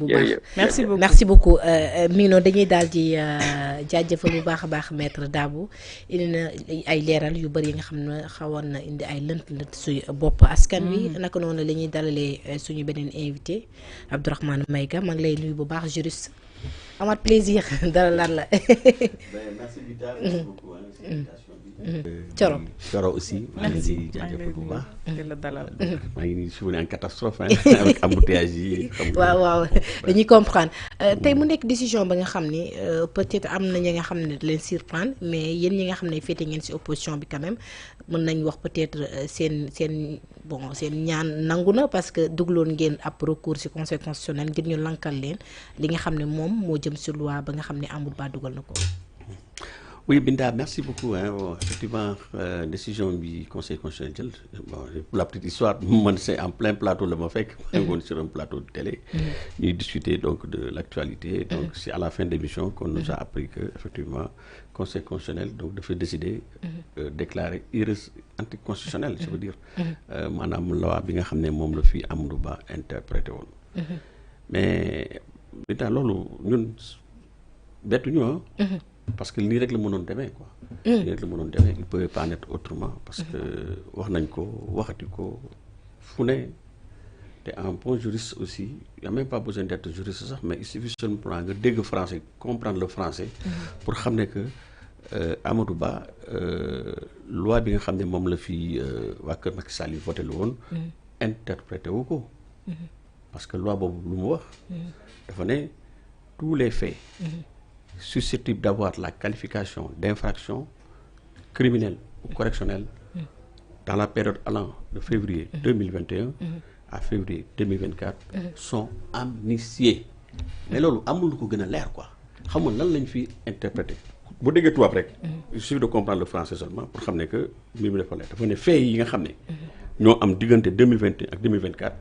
merci beaucoup Mino dañuy daal di jaajëfal bu baax a baax maître Dabo indi na ay leeral yu bëri yi nga xam ne xawoon na indi ay lënt suy bopp askan wi naka noonu la ñuy dalalee suñu beneen invité Abdourahmane Maïga maa ngi lay nuyu bu baax juriste amaat plaisir dalal la. Merci Vita, merci beaucoup. Coro aussi. Merci. bu baax. la dalal. maa ngi nii suba en catastrophe avec embouteillage yi. waaw dañuy comprendre tey mu nekk décision ba nga xam ni peut-être am na ñi nga xam ne da leen surprendre mais yéen ñi nga xam ne féete ngeen ci opposition bi quand même mën nañ wax peut-être seen ñaan nangu na parce que dugloon ngeen ab recours ci conseil constitutionnel ngir ñu lankal leen li nga xam ne moom moo jëm ci loi ba nga xam ne Amadou Ba dugal na ko. Oui, Binda, merci beaucoup. Effectivement, décision du Conseil constitutionnel. Pour la petite histoire, moi, c'est en plein plateau le Mofek, sur un plateau de télé. Nous discuter donc de l'actualité. Donc, c'est à la fin de l'émission qu'on nous a appris que, effectivement, le Conseil constitutionnel donc, devait décider déclarer anticonstitutionnel, je veux dire. Madame loi, bien que nous le fi Amadou Ba interprété. Mais, Binda, nous, nous, parce que lii rek la mënoon demee quoi. lii rek la mënoon demee il peut pas être autrement parce que wax nañ ko waxati ko fu ne te un bon juriste aussi il y a même pas besoin d'être juriste sax mais il suffit seulement nga dégg français comprendre le français pour xam ne que Amadou Ba loi bi nga xam ne moom la fi waa Kër Macky Sall yi voté la woon interprété wu ko parce que loi boobu lu mu wax dafa ne tous les faits susceptible d'avoir la qualification d'infraction criminelle ou correctionnelle dans la période allant de février 2021 à février 2024 sont amnistiés. Mais loolu amul lu ko gën a leer quoi xam nga lan lañ fi interprété bu déggee tubaab rek il suffit de comprendre le français seulement pour xam ne que mbir mi dafa leer dafa ne faits yi nga xam ne ñoo am diggante 2021 ak 2024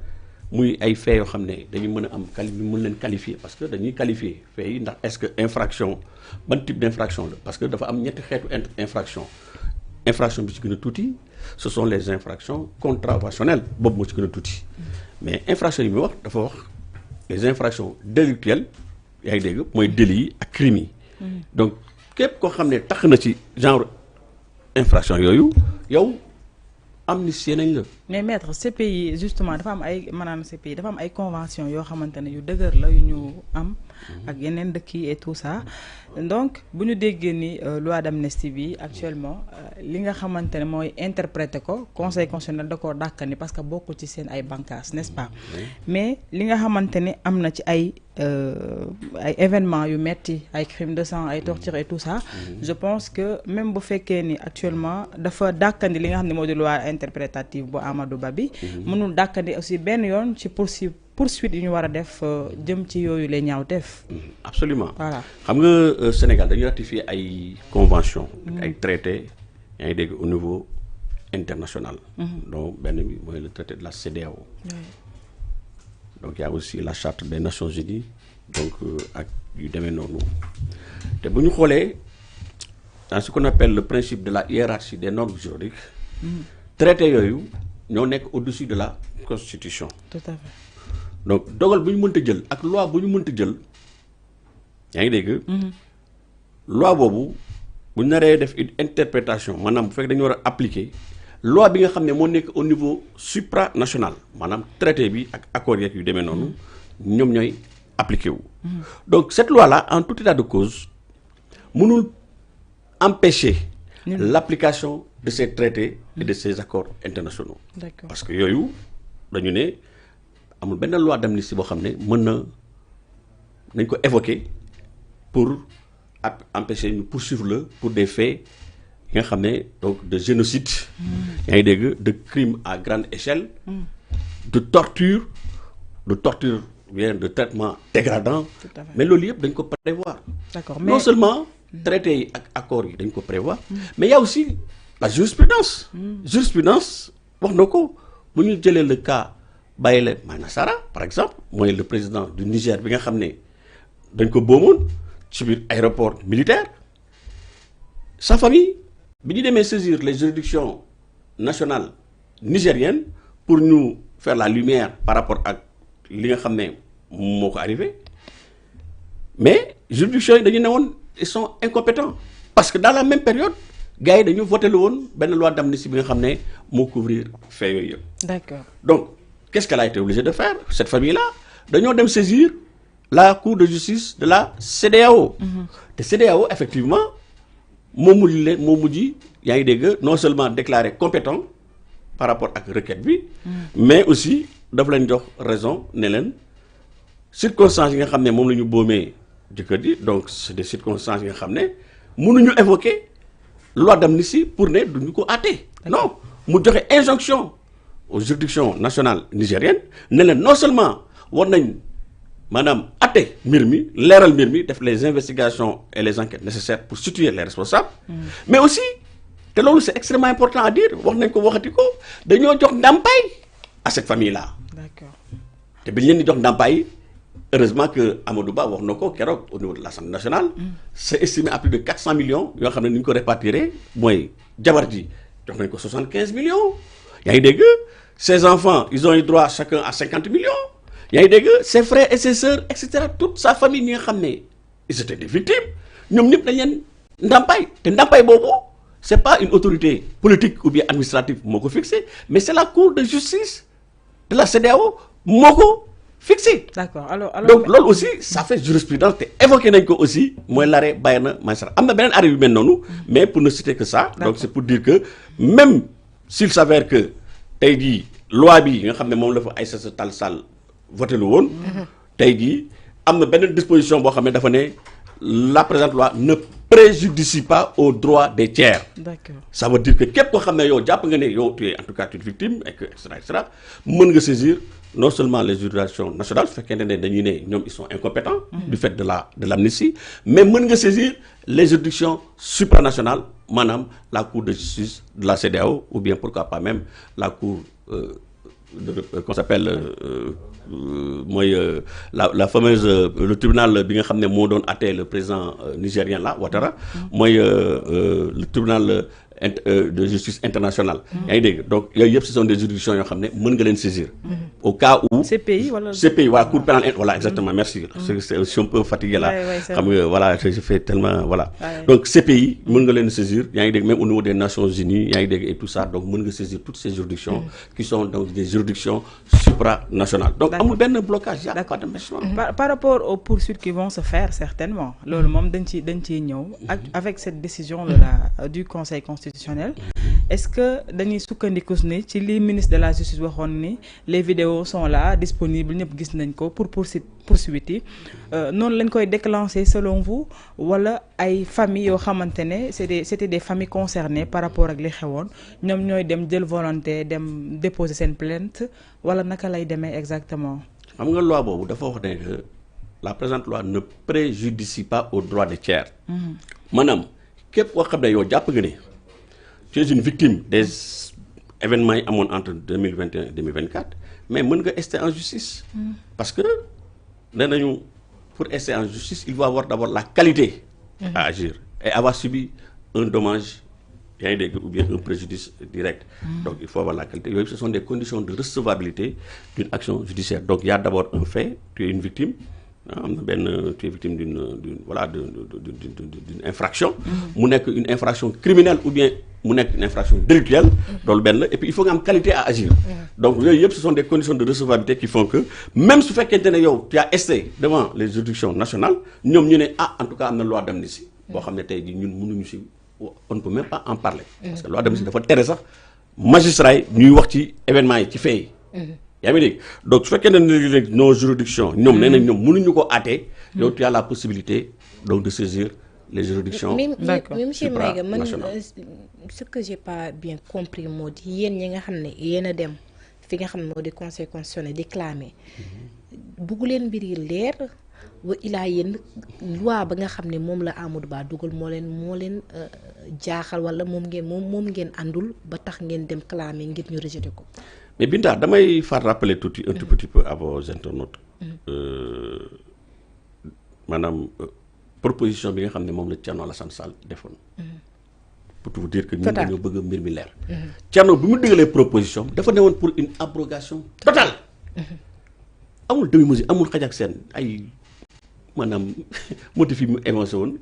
muy ay faits yoo xam ne dañu mën a am mën leen qualifier parce que dañuy qualifier faits yi ndax est-ce que infraction ban type d'infraction la parce que dafa am ñetti xeetu infraction bi ci gën a tuuti ce sont les infractions contraventionnelles boobu moo ci gën a tuuti mais infraction yi muy wax dafa wax les infractions délictuelles yaa ngi dégg mooy délits yi ak crimes yi donc képp koo xam ne tax na ci genre infraction yooyu yow amnistie nañ la. mais maître CPI justement dafa am ay maanaam CPI dafa am ay convention yoo xamante ne yu dëgër la yu ñu am ak yeneen dëkk yi et tout ça donc bu ñu déggee ni loi d'amnistie bi actuellement li nga xamante ne mooy interpréter ko conseil constitutionnel da koo dàkkani parce que bokku ci seen ay bànqaas n'est-ce pas mais li nga xamante ne am na ci ay événements yu metti ay crimes de sang ay torture et tout ça je pense que même bu fekkee ni actuellement dafa dàkkandi li nga xam ne moo di loi interprétative bu Amadou Ba bi mënul dàkkandi aussi benn yoon ci poursuite yi ñu war a def jëm ci yooyu les ñaawteef. Absolument. Voilà. xam nga Sénégal dañu ratifier ay convention ay traités yaa ngi dégg au niveau international donc benn bi mooy le traité de la CEDEAO donc il y a aussi la charte des Nations Unies donc ak yu demee noonu te bu ñu xoolee dans ce qu'on appelle le principe de la hiérarchie des normes juridiques traité yooyu ñoo nekk au-dessus de la Constitution. Tout à fait. donc dogal bu ñu mënta jël ak loi bu ñu mënta jël yaa ngi dégg loi boobu bu ñu naree def une interprétation maanaam bu fekk dañu war a appliquer loi bi nga xam ne moo nekk au niveau supranational maanaam traité bi ak accord yeeg yu demee noonu ñoom ñooy appliqué wu donc cette loi là en tout état de cause mënul empêcher l'application de ces traités et de ces accords internationaux. D'accord. Parce que yooyu dañu ne amul benn loi d'amnistie boo xam ne mën na nañ ko évoquer pour empêcher ñu poursuivre le pour des faits yi nga xam ne donc de génocide yaa ngi dégg de crime à grande échelle de torture bien de traitement dégradant mais loolu yëpp dañ ko prévoir. D'accord. Non seulement traités yi ak accords yi dañ ko prévoir mais il y a aussi la jurisprudence jurisprudence wax na ko bu ñu jëlee le cas Bayele Manasara par exemple mooy le président du Niger bi nga xam ne dañ ko boomoon ci biir aéroport militaire sa famille bi ñu demee saisir les juridictions nationales nigériennes pour ñu faire la lumière par rapport ak li nga xam ne moo ko arrivé mais juridiction yi dañu ne woon ils sont incompétents parce que dans la même période gars yi dañu voté lu woon benn loi d'amnistie bi nga xam ne moo couvrir fait yooyu yëpp. D'accord. Donc qu'est-ce qu'elle a été obligée de faire cette famille-là dañoo dem saisir la cour de justice de la CEDEAO. te CEDEAO effectivement moo mujj yaa ngi dégg non seulement déclaré compétent par rapport ak requête bi. mais aussi dafa leen jox raison ne leen circonstances yi nga xam ne moom la ñu boomee jëkkër ji donc c'est des circonstances yi nga xam ne mënuñu évoquer loi d'amnistie pour ne duñu ko àtte. non mu joxe injonction aux juridictions nationales nigériennes ne leen non seulement war nañ maanaam àtte mbir mi leeral mbir mi def les investigations et les enquêtes nécessaires pour situer les responsables. mais aussi te loolu c'est extrêmement important à dire wax nañ ko waxati ko dañoo jox ndàmpaay à cette famille là. D'accord. te bi ñu leen di jox ndàmpaay heureusement que Amadou Ba wax na ko keroog au niveau de l'Assemblée nationale. c'est estimé à plus de 400 millions yoo xam ne ni ñu ko répartir mooy jabar ji jox nañ ko 75 millions. yaa ngi dégg ses enfants ils ont eu droit chacun à 50 millions. yaa ngi dégg ses frères et ses sœurs et cetera toute sa famille ñi nga xam ne ils étaient des victimes ñoom ñëpp dañ leen ndàmpaay te ndàmpaay boobu c'est pas une autorité politique ou bien administrative moo ko fixé mais c'est la cour de justice de la CEDEAO moo ko fixé. D'accord. Alors donc loolu aussi ça fait jurisprudence te évoqué nañ ko aussi mooy l'arrêt Bayerna Magistrat am na beneen arrêt yu mel noonu mais pour ne citer que ça. donc c'est pour dire que même s'il s'avère que tey jii loi bi nga xam ne moom la fa Aïssata Tall Sall voté lu woon. tey jii am na beneen disposition boo xam ne dafa ne la présente loi ne préjudicie pas aux droits des tiers. D'accord. Ça veut dire que képp koo xam ne yow jàpp nga ne yow tu es en tout cas une victime et que et cetera mën nga saisir non seulement les juridictions nationales su fekkee ne dañuy ne ñoom ils sont incompétents. du fait de l'amnistie mais mën nga saisir les juridictions supranationales maanaam la cour de justice de la CEDEAO ou bien pourquoi pas même la cour qu'on s'appelle mooy la fameuse le tribunal bi nga xam ne moo doon àtte le président nigérien là Ouattara mooy le tribunal de justice internationale. yaa ngi dégg donc yooyu yëpp ce sont des juridictions yoo xam ne mën nga leen saisir. au cas où. CPI wala. CPI voilà cour pénale voilà exactement merci. je suis un peu fatigué là. xam nga voilà je fais tellement voilà. donc CPI mën nga leen saisir yaa ngi dégg même au niveau des Nations Unies yaa ngi dégg et tout ça donc mën nga saisir toutes ces juridictions. qui sont donc des juridictions supranationales. donc amul benn blocage y a pas de méchant. par rapport aux poursuites qui vont se faire certainement loolu moom dañ ciy ñëw. avec cette décision de du Conseil constitutionnel. Est-ce que dañuy sukkandiku ni ci li ministre de la justice waxoon ni les vidéos sont là disponibles ñëpp gis nañ ko pour poursuite yi noonu lañ koy déclencher selon vous wala ay familles yoo xamante ne c'était des familles concernées par rapport ak li xewoon ñoom ñooy dem jël volonté dem déposer seen plainte wala naka lay demee exactement. xam nga loi boobu dafa wax ne que la présente loi ne préjudicie pas aux droits des tiers. maanaam képp koo xam ne yow jàpp nga ne. tu es une victime des événements yi amoon entre 2021 et 2024 mais mën nga rester en justice. parce que nee nañu pour rester en justice il faut avoir d'abord la qualité. à agir et avoir subi un dommage yaa ngi dégg ou bien un préjudice direct. donc il faut avoir la qualité yooyu ce sont des conditions de recevabilité d'une action judiciaire donc il y a d'abord un fait tu es une victime. am na benn tu es victime d'une infraction. mu nekk une infraction criminelle ou bien mu nekk une infraction délictuelle. loolu benn et puis il faut nga am qualité à agir. donc yooyu yëpp ce sont des conditions de recevabilité qui font que même su fekkente ne yow tu as esté devant les juridictions nationales ñoom ñu ne en tout cas am na loi d'amnistie boo xam ne tey jii ñun mënuñu si on ne peut même pas en parler. parce que loi d'amnistie dafa tere sax magistrat yi ñuy wax ci événements yi ci fait yi. yaa ngi dégg donc su fekkee ne nos juridictions ñoom nee nañ ñoom mënuñu ko àtte yow tu as la possibilité donc de saisir les juridictions monsieur Maïga man ce que j'ai pas bien compris moo di yéen ñi nga xam ne yéen a dem fi nga xam ne moo di conseil constitutionnel di clamer buggu leen mbir yi leer wa ilaa yéen loi ba nga xam ne moom la Amadou Ba dugal moo leen jaaxal wala moom ngeen àndul ba tax ngeen dem clamer ngir ñu rejeter ko. mais Binta damay faire rappeler un tout petit peu à vos internautes maanaam proposition bi nga xam ne moom la Thierno Alassane Sall defoon. pour vous dire que ñun dañoo bëgg mbir mi leer. Thierno bi mu dëgalee proposition dafa newoon pour une abrogation totale. amul demi mesure amul xaj ak seen ay maanaam motif yi mu énoncé woon.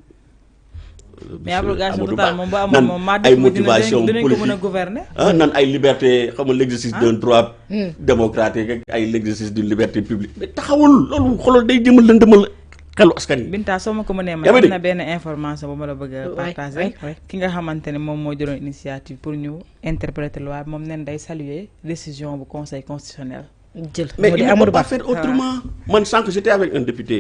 mais abrogation totale moom ba amoon moom maa dinañ ko mën a gouverner. nan ay liberté xam nga l'exercice d'un droit démocratique ak ay l'exercice d'une liberté publique mais taxawul loolu xoolal day jëmal lëndëmal xelu askan wi. Binta soo ma ko mënee ma am na benn information bu ma la bëgg a partager ki nga xamante ne moom moo jëloon initiative pour ñu interpréter loi moom nen day saluer décision bu conseil constitutionnel. jël mais il ne peut pas faire autrement. man sànq j'étais avec un député